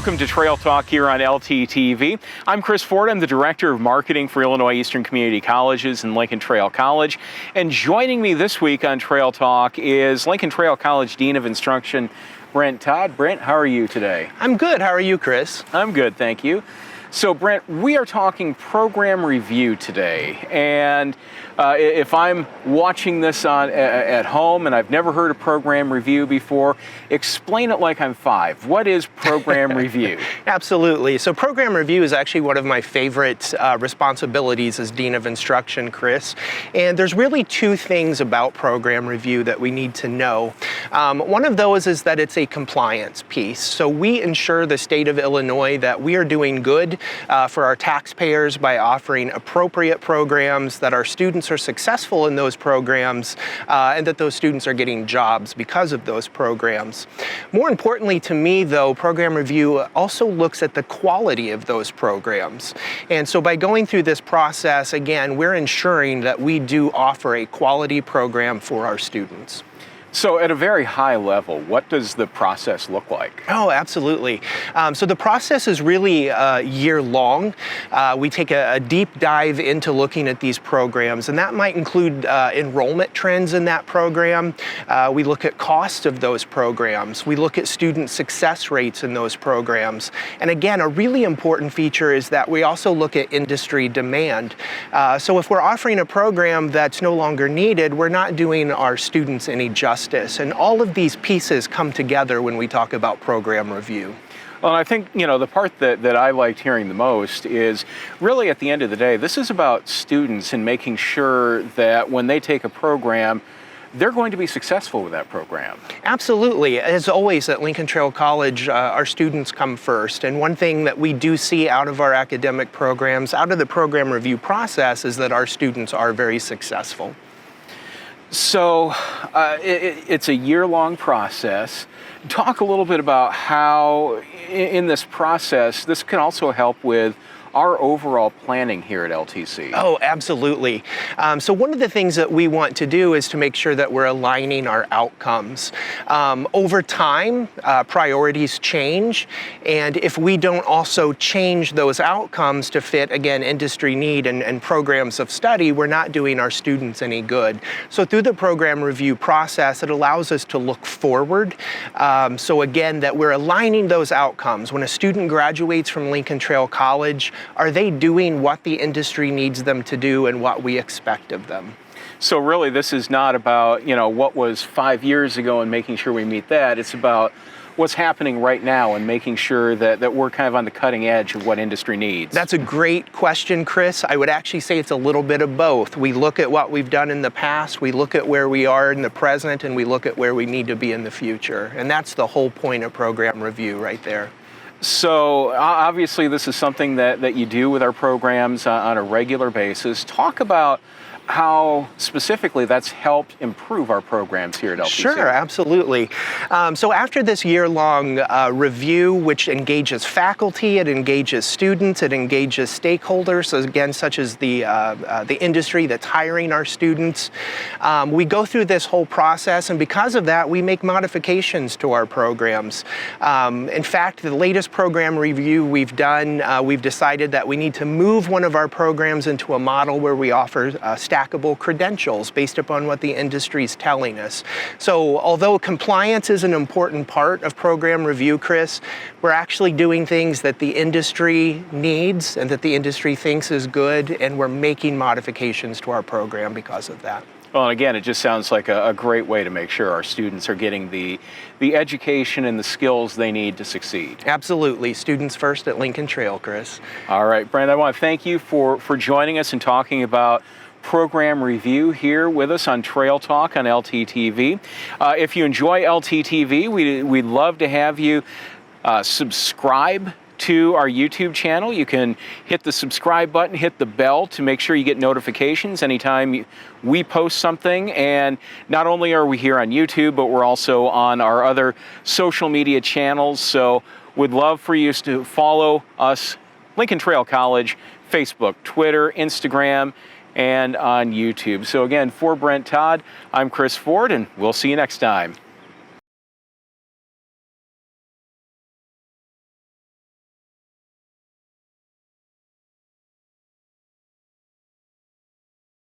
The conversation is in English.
Welcome to Trail Talk here on LTTV. I'm Chris Forde. I'm the Director of Marketing for Illinois Eastern Community Colleges and Lincoln Trail College. And joining me this week on Trail Talk is Lincoln Trail College Dean of Instruction, Brent Todd. Brent, how are you today? I'm good. How are you, Chris? I'm good, thank you. So Brent, we are talking program review today, and if I'm watching this at home and I've never heard of program review before, explain it like I'm five. What is program review? Absolutely. So program review is actually one of my favorite responsibilities as Dean of Instruction, Chris. And there's really two things about program review that we need to know. One of those is that it's a compliance piece. So we ensure the state of Illinois that we are doing good for our taxpayers by offering appropriate programs, that our students are successful in those programs, and that those students are getting jobs because of those programs. More importantly to me, though, program review also looks at the quality of those programs. And so by going through this process, again, we're ensuring that we do offer a quality program for our students. So at a very high level, what does the process look like? Oh, absolutely. So the process is really year long. We take a deep dive into looking at these programs, and that might include enrollment trends in that program. We look at cost of those programs. We look at student success rates in those programs. And again, a really important feature is that we also look at industry demand. So if we're offering a program that's no longer needed, we're not doing our students any justice. And all of these pieces come together when we talk about program review. Well, I think, the part that I liked hearing the most is really at the end of the day, this is about students and making sure that when they take a program, they're going to be successful with that program. Absolutely. As always at Lincoln Trail College, our students come first. And one thing that we do see out of our academic programs, out of the program review process, is that our students are very successful. So it's a year-long process. Talk a little bit about how in this process, this can also help with our overall planning here at LTC. Oh, absolutely. So one of the things that we want to do is to make sure that we're aligning our outcomes. Over time, priorities change, and if we don't also change those outcomes to fit, again, industry need and programs of study, we're not doing our students any good. So through the program review process, it allows us to look forward. So again, that we're aligning those outcomes. When a student graduates from Lincoln Trail College, are they doing what the industry needs them to do and what we expect of them? So really, this is not about, what was 5 years ago and making sure we meet that. It's about what's happening right now and making sure that we're kind of on the cutting edge of what industry needs. That's a great question, Chris. I would actually say it's a little bit of both. We look at what we've done in the past, we look at where we are in the present, and we look at where we need to be in the future. And that's the whole point of program review right there. So obviously this is something that you do with our programs on a regular basis. Talk about how specifically that's helped improve our programs here at LTC. Sure, absolutely. So after this year-long review, which engages faculty, it engages students, it engages stakeholders, so again, such as the industry that's hiring our students, we go through this whole process, and because of that, we make modifications to our programs. In fact, the latest program review we've done, we've decided that we need to move one of our programs into a model where we offer stackable credentials based upon what the industry is telling us. So although compliance is an important part of program review, Chris, we're actually doing things that the industry needs and that the industry thinks is good, and we're making modifications to our program because of that. Well, and again, it just sounds like a great way to make sure our students are getting the education and the skills they need to succeed. Absolutely. Students first at Lincoln Trail, Chris. All right, Brent, I want to thank you for joining us and talking about program review here with us on Trail Talk on LTTV. If you enjoy LTTV, we'd love to have you subscribe to our YouTube channel. You can hit the subscribe button, hit the bell to make sure you get notifications anytime we post something. And not only are we here on YouTube, but we're also on our other social media channels. So we'd love for you to follow us, Lincoln Trail College, Facebook, Twitter, Instagram, and on YouTube. So again, for Brent Todd, I'm Chris Forde, and we'll see you next time.